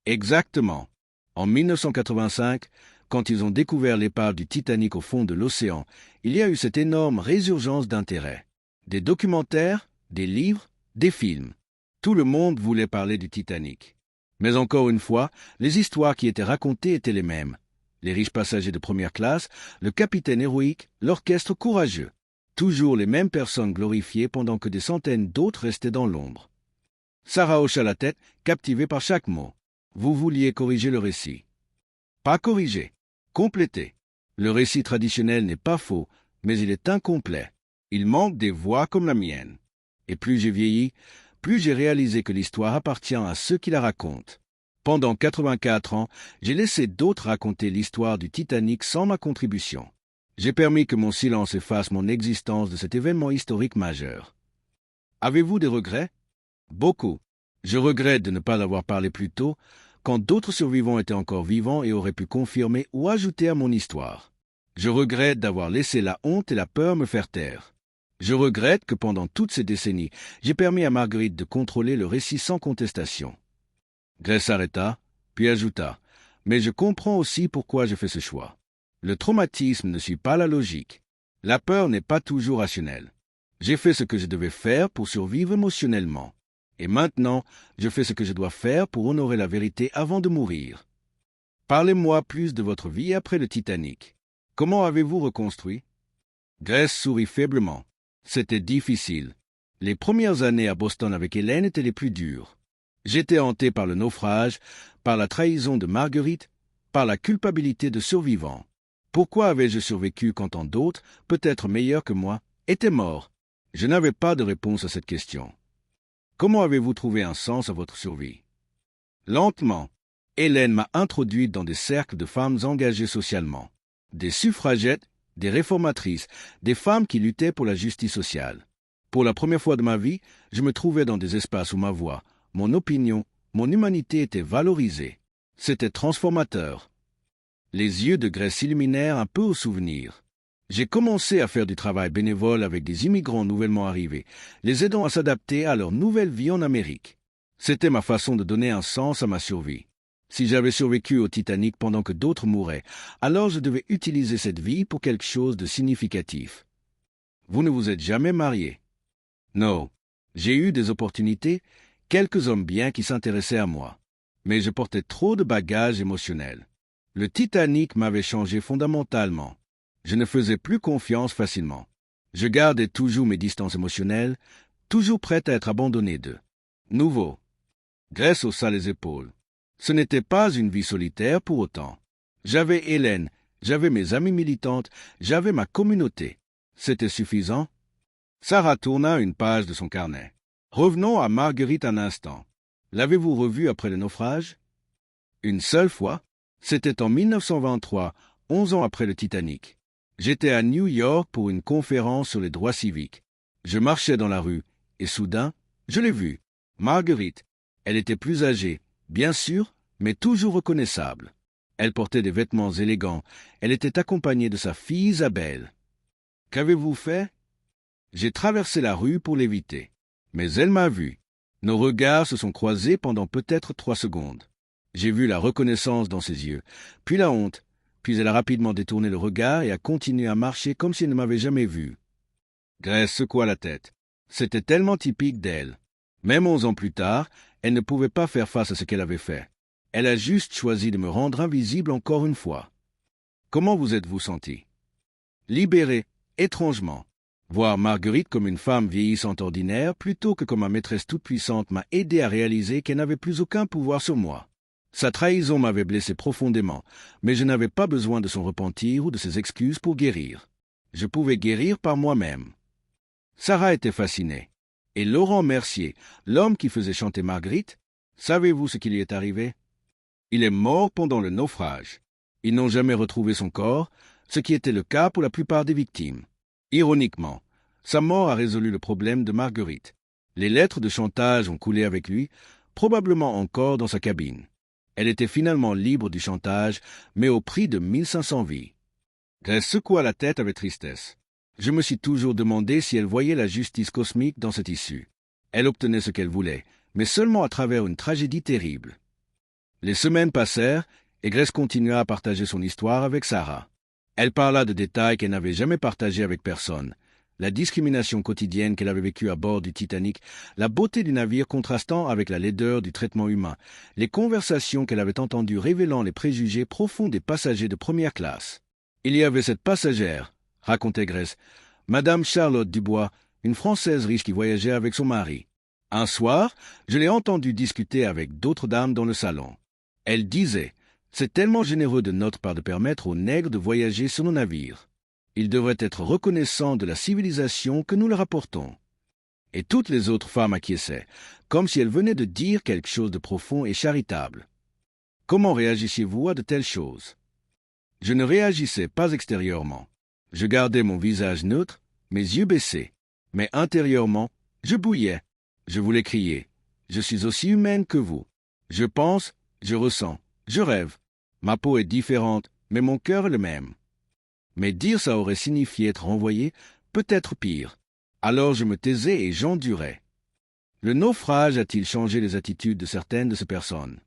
Exactement. En 1985, quand ils ont découvert l'épave du Titanic au fond de l'océan, il y a eu cette énorme résurgence d'intérêt. Des documentaires, des livres, des films. Tout le monde voulait parler du Titanic. Mais encore une fois, les histoires qui étaient racontées étaient les mêmes. Les riches passagers de première classe, le capitaine héroïque, l'orchestre courageux. Toujours les mêmes personnes glorifiées pendant que des centaines d'autres restaient dans l'ombre. Sarah hocha la tête, captivée par chaque mot. Vous vouliez corriger le récit. Pas corriger, compléter. Le récit traditionnel n'est pas faux, mais il est incomplet. Il manque des voix comme la mienne. Et plus j'ai vieilli, plus j'ai réalisé que l'histoire appartient à ceux qui la racontent. Pendant 84 ans, j'ai laissé d'autres raconter l'histoire du Titanic sans ma contribution. J'ai permis que mon silence efface mon existence de cet événement historique majeur. Avez-vous des regrets? Beaucoup. Je regrette de ne pas avoir parlé plus tôt, quand d'autres survivants étaient encore vivants et auraient pu confirmer ou ajouter à mon histoire. Je regrette d'avoir laissé la honte et la peur me faire taire. Je regrette que pendant toutes ces décennies, j'ai permis à Marguerite de contrôler le récit sans contestation. Grace s'arrêta, puis ajouta, « Mais je comprends aussi pourquoi je fais ce choix. Le traumatisme ne suit pas la logique. La peur n'est pas toujours rationnelle. J'ai fait ce que je devais faire pour survivre émotionnellement. Et maintenant, je fais ce que je dois faire pour honorer la vérité avant de mourir. Parlez-moi plus de votre vie après le Titanic. Comment avez-vous reconstruit? » Grace sourit faiblement. C'était difficile. Les premières années à Boston avec Hélène étaient les plus dures. J'étais hanté par le naufrage, par la trahison de Marguerite, par la culpabilité de survivants. Pourquoi avais-je survécu quand tant d'autres, peut-être meilleurs que moi, étaient morts? Je n'avais pas de réponse à cette question. Comment avez-vous trouvé un sens à votre survie? Lentement, Hélène m'a introduite dans des cercles de femmes engagées socialement. Des suffragettes, des réformatrices, des femmes qui luttaient pour la justice sociale. Pour la première fois de ma vie, je me trouvais dans des espaces où ma voix, mon opinion, mon humanité étaient valorisées. C'était transformateur. Les yeux de Grace s'illuminèrent un peu au souvenir. J'ai commencé à faire du travail bénévole avec des immigrants nouvellement arrivés, les aidant à s'adapter à leur nouvelle vie en Amérique. C'était ma façon de donner un sens à ma survie. Si j'avais survécu au Titanic pendant que d'autres mouraient, alors je devais utiliser cette vie pour quelque chose de significatif. Vous ne vous êtes jamais marié? Non. J'ai eu des opportunités. quelques hommes bien qui s'intéressaient à moi. Mais je portais trop de bagages émotionnels. Le Titanic m'avait changé fondamentalement. Je ne faisais plus confiance facilement. Je gardais toujours mes distances émotionnelles, toujours prête à être abandonné d'eux. Nouveau. Grace haussa les épaules. Ce n'était pas une vie solitaire pour autant. J'avais Hélène, j'avais mes amies militantes, j'avais ma communauté. C'était suffisant? Sarah tourna une page de son carnet. Revenons à Marguerite un instant. L'avez-vous revue après le naufrage? Une seule fois. C'était en 1923, 11 ans après le Titanic. J'étais à New York pour une conférence sur les droits civiques. Je marchais dans la rue, et soudain, je l'ai vue. Marguerite. Elle était plus âgée, bien sûr, mais toujours reconnaissable. Elle portait des vêtements élégants. Elle était accompagnée de sa fille Isabelle. Qu'avez-vous fait? J'ai traversé la rue pour l'éviter. Mais elle m'a vu. Nos regards se sont croisés pendant peut-être 3 secondes. J'ai vu la reconnaissance dans ses yeux, puis la honte, puis elle a rapidement détourné le regard et a continué à marcher comme si elle ne m'avait jamais vu. Grace secoua la tête. C'était tellement typique d'elle. Même 11 ans plus tard, elle ne pouvait pas faire face à ce qu'elle avait fait. Elle a juste choisi de me rendre invisible encore une fois. Comment vous êtes-vous senti? Libéré, étrangement. Voir Marguerite comme une femme vieillissante ordinaire plutôt que comme ma maîtresse toute-puissante m'a aidé à réaliser qu'elle n'avait plus aucun pouvoir sur moi. Sa trahison m'avait blessé profondément, mais je n'avais pas besoin de son repentir ou de ses excuses pour guérir. Je pouvais guérir par moi-même. Sarah était fascinée. Et Laurent Mercier, l'homme qui faisait chanter Marguerite, savez-vous ce qui lui est arrivé? Il est mort pendant le naufrage. Ils n'ont jamais retrouvé son corps, ce qui était le cas pour la plupart des victimes. Ironiquement, sa mort a résolu le problème de Marguerite. Les lettres de chantage ont coulé avec lui, probablement encore dans sa cabine. Elle était finalement libre du chantage, mais au prix de 1500 vies. Grace secoua la tête avec tristesse. Je me suis toujours demandé si elle voyait la justice cosmique dans cette issue. Elle obtenait ce qu'elle voulait, mais seulement à travers une tragédie terrible. Les semaines passèrent, et Grace continua à partager son histoire avec Sarah. Elle parla de détails qu'elle n'avait jamais partagés avec personne. La discrimination quotidienne qu'elle avait vécue à bord du Titanic, la beauté du navire contrastant avec la laideur du traitement humain, les conversations qu'elle avait entendues révélant les préjugés profonds des passagers de première classe. Il y avait cette passagère, racontait Grace, Madame Charlotte Dubois, une Française riche qui voyageait avec son mari. Un soir, je l'ai entendue discuter avec d'autres dames dans le salon. Elle disait « C'est tellement généreux de notre part de permettre aux nègres de voyager sur nos navires. Ils devraient être reconnaissants de la civilisation que nous leur apportons. » Et toutes les autres femmes acquiesçaient, comme si elles venaient de dire quelque chose de profond et charitable. Comment réagissiez-vous à de telles choses? Je ne réagissais pas extérieurement. Je gardais mon visage neutre, mes yeux baissés. Mais intérieurement, je bouillais. Je voulais crier. Je suis aussi humaine que vous. Je pense, je ressens, je rêve. Ma peau est différente, mais mon cœur est le même. Mais dire ça aurait signifié être renvoyé, peut-être pire. Alors je me taisais et j'endurais. Le naufrage a-t-il changé les attitudes de certaines de ces personnes?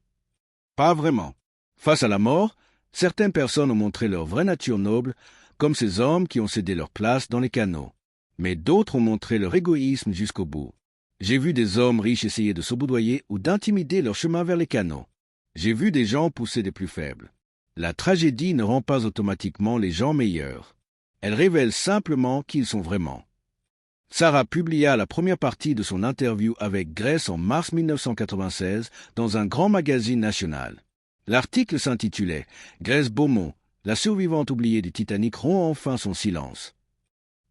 Pas vraiment. Face à la mort, certaines personnes ont montré leur vraie nature noble, comme ces hommes qui ont cédé leur place dans les canaux. Mais d'autres ont montré leur égoïsme jusqu'au bout. J'ai vu des hommes riches essayer de s'auboudoyer ou d'intimider leur chemin vers les canaux. J'ai vu des gens pousser des plus faibles. La tragédie ne rend pas automatiquement les gens meilleurs. Elle révèle simplement qui ils sont vraiment. Sarah publia la première partie de son interview avec Grace en mars 1996 dans un grand magazine national. L'article s'intitulait « Grace Beaumont, la survivante oubliée du Titanic rompt enfin son silence ».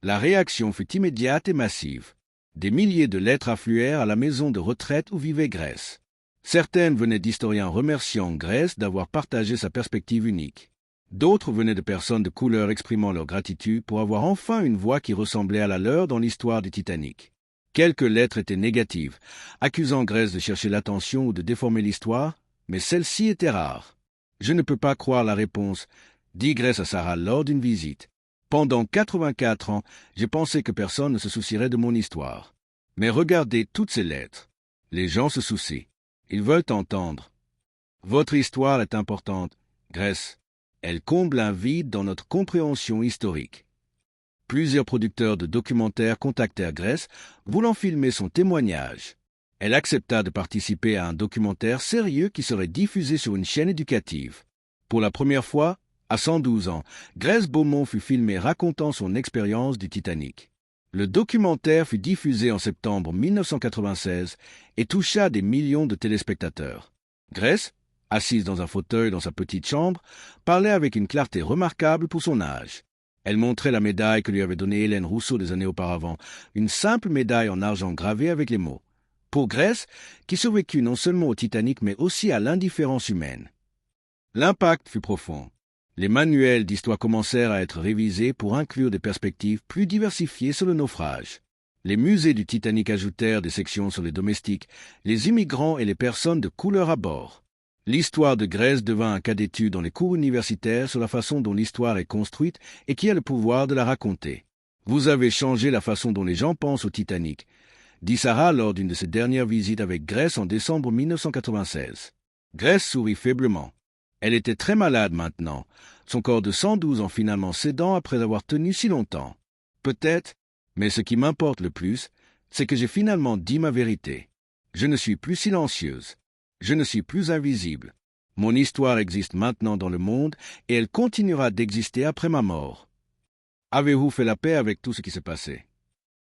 La réaction fut immédiate et massive. Des milliers de lettres affluèrent à la maison de retraite où vivait Grace. Certaines venaient d'historiens remerciant Grace d'avoir partagé sa perspective unique. D'autres venaient de personnes de couleur exprimant leur gratitude pour avoir enfin une voix qui ressemblait à la leur dans l'histoire du Titanic. Quelques lettres étaient négatives, accusant Grace de chercher l'attention ou de déformer l'histoire, mais celle-ci était rare. « Je ne peux pas croire la réponse », dit Grace à Sarah lors d'une visite. « Pendant 84 ans, j'ai pensé que personne ne se soucierait de mon histoire. Mais regardez toutes ces lettres. Les gens se soucient. Ils veulent entendre. Votre histoire est importante, Grace. Elle comble un vide dans notre compréhension historique. » Plusieurs producteurs de documentaires contactèrent Grace, voulant filmer son témoignage. Elle accepta de participer à un documentaire sérieux qui serait diffusé sur une chaîne éducative. Pour la première fois, à 112 ans, Grace Beaumont fut filmée racontant son expérience du Titanic. Le documentaire fut diffusé en septembre 1996 et toucha des millions de téléspectateurs. Grace, assise dans un fauteuil dans sa petite chambre, parlait avec une clarté remarquable pour son âge. Elle montrait la médaille que lui avait donnée Hélène Rousseau des années auparavant, une simple médaille en argent gravée avec les mots « Pour Grace, qui survécut non seulement au Titanic mais aussi à l'indifférence humaine ». L'impact fut profond. Les manuels d'histoire commencèrent à être révisés pour inclure des perspectives plus diversifiées sur le naufrage. Les musées du Titanic ajoutèrent des sections sur les domestiques, les immigrants et les personnes de couleur à bord. L'histoire de Grace devint un cas d'étude dans les cours universitaires sur la façon dont l'histoire est construite et qui a le pouvoir de la raconter. Vous avez changé la façon dont les gens pensent au Titanic, dit Sarah lors d'une de ses dernières visites avec Grace en décembre 1996. Grace sourit faiblement. Elle était très malade maintenant, son corps de 112 ans finalement cédant après avoir tenu si longtemps. Peut-être, mais ce qui m'importe le plus, c'est que j'ai finalement dit ma vérité. Je ne suis plus silencieuse. Je ne suis plus invisible. Mon histoire existe maintenant dans le monde et elle continuera d'exister après ma mort. Avez-vous fait la paix avec tout ce qui s'est passé?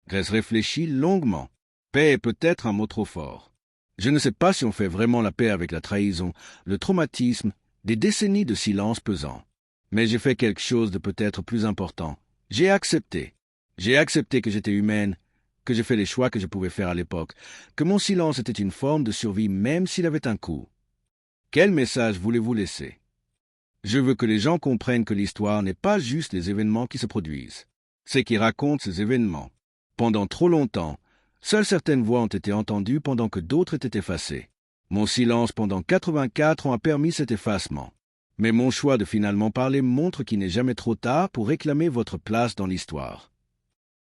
Grace réfléchit longuement. Paix est peut-être un mot trop fort. Je ne sais pas si on fait vraiment la paix avec la trahison, le traumatisme, des décennies de silence pesant. Mais j'ai fait quelque chose de peut-être plus important. J'ai accepté. J'ai accepté que j'étais humaine, que j'ai fait les choix que je pouvais faire à l'époque, que mon silence était une forme de survie même s'il avait un coût. Quel message voulez-vous laisser? Je veux que les gens comprennent que l'histoire n'est pas juste les événements qui se produisent. C'est qui racontent ces événements. Pendant trop longtemps, seules certaines voix ont été entendues pendant que d'autres étaient effacées. Mon silence pendant 84 ans a permis cet effacement. Mais mon choix de finalement parler montre qu'il n'est jamais trop tard pour réclamer votre place dans l'histoire.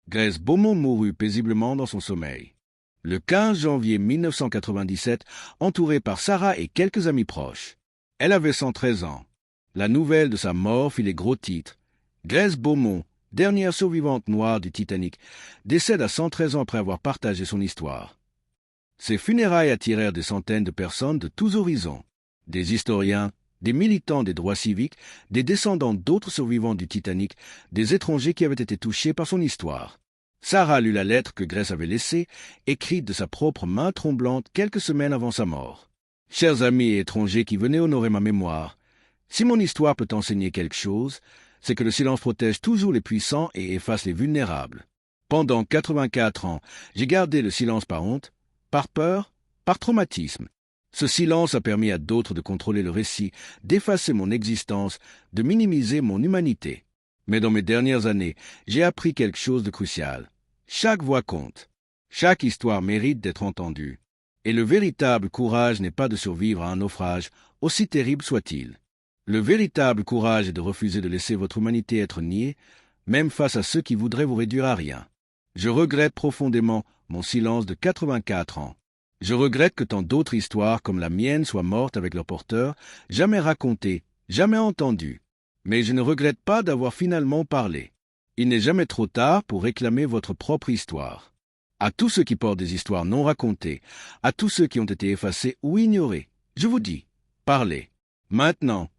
Grace Beaumont mourut paisiblement dans son sommeil. Le 15 janvier 1997, entourée par Sarah et quelques amis proches. Elle avait 113 ans. La nouvelle de sa mort fit les gros titres. Grace Beaumont, dernière survivante noire du Titanic, décède à 113 ans après avoir partagé son histoire. Ses funérailles attirèrent des centaines de personnes de tous horizons. Des historiens, des militants des droits civiques, des descendants d'autres survivants du Titanic, des étrangers qui avaient été touchés par son histoire. Sarah lut la lettre que Grace avait laissée, écrite de sa propre main tremblante quelques semaines avant sa mort. Chers amis et étrangers qui venaient honorer ma mémoire, si mon histoire peut enseigner quelque chose, c'est que le silence protège toujours les puissants et efface les vulnérables. Pendant 84 ans, j'ai gardé le silence par honte, par peur, par traumatisme. Ce silence a permis à d'autres de contrôler le récit, d'effacer mon existence, de minimiser mon humanité. Mais dans mes dernières années, j'ai appris quelque chose de crucial. Chaque voix compte. Chaque histoire mérite d'être entendue. Et le véritable courage n'est pas de survivre à un naufrage, aussi terrible soit-il. Le véritable courage est de refuser de laisser votre humanité être niée, même face à ceux qui voudraient vous réduire à rien. Je regrette profondément mon silence de 84 ans. Je regrette que tant d'autres histoires comme la mienne soient mortes avec leur porteur, jamais racontées, jamais entendues. Mais je ne regrette pas d'avoir finalement parlé. Il n'est jamais trop tard pour réclamer votre propre histoire. À tous ceux qui portent des histoires non racontées, à tous ceux qui ont été effacés ou ignorés, je vous dis, parlez. Maintenant,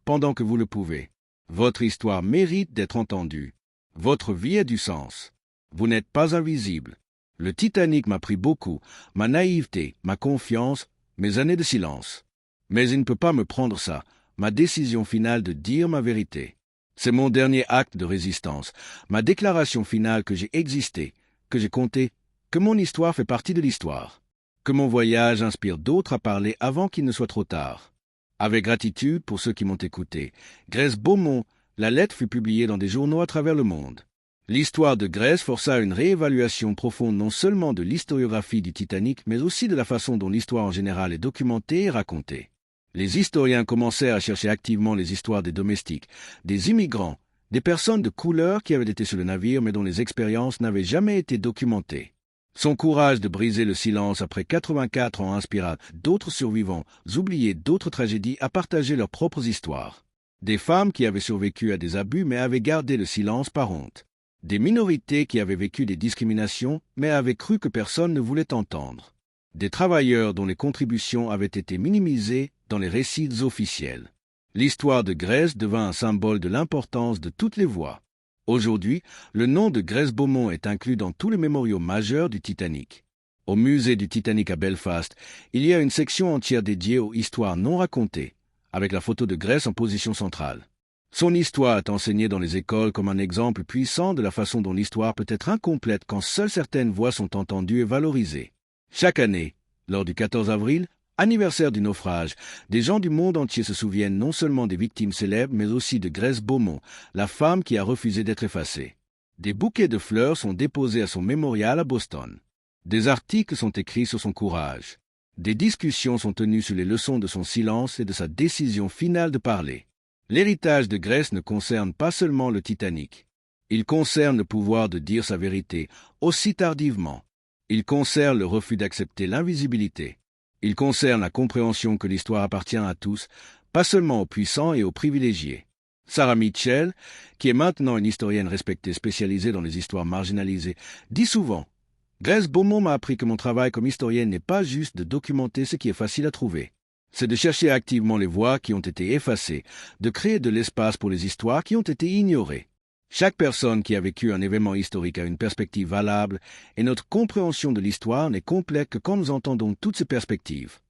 pendant que vous le pouvez. Votre histoire mérite d'être entendue. Votre vie a du sens. Vous n'êtes pas invisible. Le Titanic m'a pris beaucoup, ma naïveté, ma confiance, mes années de silence. Mais il ne peut pas me prendre ça, ma décision finale de dire ma vérité. C'est mon dernier acte de résistance, ma déclaration finale que j'ai existé, que j'ai compté, que mon histoire fait partie de l'histoire, que mon voyage inspire d'autres à parler avant qu'il ne soit trop tard. Avec gratitude pour ceux qui m'ont écouté, Grace Beaumont, la lettre fut publiée dans des journaux à travers le monde. L'histoire de Grace força une réévaluation profonde non seulement de l'historiographie du Titanic, mais aussi de la façon dont l'histoire en général est documentée et racontée. Les historiens commencèrent à chercher activement les histoires des domestiques, des immigrants, des personnes de couleur qui avaient été sur le navire mais dont les expériences n'avaient jamais été documentées. Son courage de briser le silence après 84 ans inspira d'autres survivants, oubliés d'autres tragédies, à partager leurs propres histoires. Des femmes qui avaient survécu à des abus mais avaient gardé le silence par honte. Des minorités qui avaient vécu des discriminations mais avaient cru que personne ne voulait entendre. des travailleurs dont les contributions avaient été minimisées dans les récits officiels. L'histoire de Grèce devint un symbole de l'importance de toutes les voix. Aujourd'hui, le nom de Grace Beaumont est inclus dans tous les mémoriaux majeurs du Titanic. Au musée du Titanic à Belfast, il y a une section entière dédiée aux histoires non racontées, avec la photo de Grace en position centrale. Son histoire est enseignée dans les écoles comme un exemple puissant de la façon dont l'histoire peut être incomplète quand seules certaines voix sont entendues et valorisées. Chaque année, lors du 14 avril, anniversaire du naufrage, des gens du monde entier se souviennent non seulement des victimes célèbres, mais aussi de Grace Beaumont, la femme qui a refusé d'être effacée. Des bouquets de fleurs sont déposés à son mémorial à Boston. Des articles sont écrits sur son courage. Des discussions sont tenues sur les leçons de son silence et de sa décision finale de parler. L'héritage de Grace ne concerne pas seulement le Titanic. Il concerne le pouvoir de dire sa vérité, aussi tardivement. Il concerne le refus d'accepter l'invisibilité. Il concerne la compréhension que l'histoire appartient à tous, pas seulement aux puissants et aux privilégiés. Sarah Mitchell, qui est maintenant une historienne respectée spécialisée dans les histoires marginalisées, dit souvent « Grace Beaumont m'a appris que mon travail comme historienne n'est pas juste de documenter ce qui est facile à trouver. C'est de chercher activement les voix qui ont été effacées, de créer de l'espace pour les histoires qui ont été ignorées. Chaque personne qui a vécu un événement historique a une perspective valable, et notre compréhension de l'histoire n'est complète que quand nous entendons toutes ces perspectives. »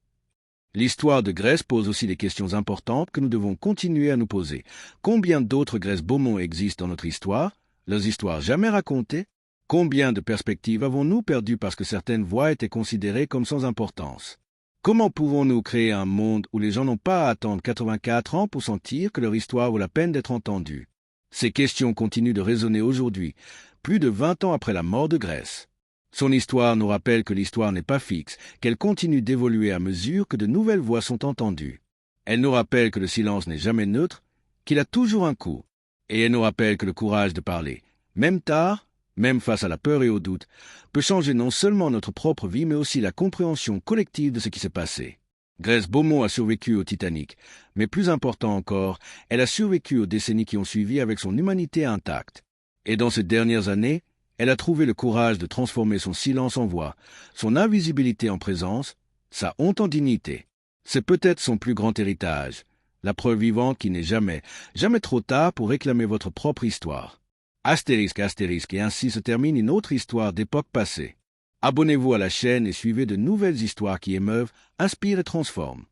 L'histoire de Grace pose aussi des questions importantes que nous devons continuer à nous poser. Combien d'autres Grace Beaumont existent dans notre histoire, leurs histoires jamais racontées? Combien de perspectives avons-nous perdues parce que certaines voix étaient considérées comme sans importance? Comment pouvons-nous créer un monde où les gens n'ont pas à attendre 84 ans pour sentir que leur histoire vaut la peine d'être entendue? Ces questions continuent de résonner aujourd'hui, plus de 20 ans après la mort de Grace. Son histoire nous rappelle que l'histoire n'est pas fixe, qu'elle continue d'évoluer à mesure que de nouvelles voix sont entendues. Elle nous rappelle que le silence n'est jamais neutre, qu'il a toujours un coût. Et elle nous rappelle que le courage de parler, même tard, même face à la peur et au doute, peut changer non seulement notre propre vie, mais aussi la compréhension collective de ce qui s'est passé. Grace Beaumont a survécu au Titanic, mais plus important encore, elle a survécu aux décennies qui ont suivi avec son humanité intacte. Et dans ces dernières années, elle a trouvé le courage de transformer son silence en voix, son invisibilité en présence, sa honte en dignité. C'est peut-être son plus grand héritage, la preuve vivante qu'il n'est jamais trop tard pour réclamer votre propre histoire. Astérisque, astérisque, et ainsi se termine une autre histoire d'époque passée. Abonnez-vous à la chaîne et suivez de nouvelles histoires qui émeuvent, inspirent et transforment.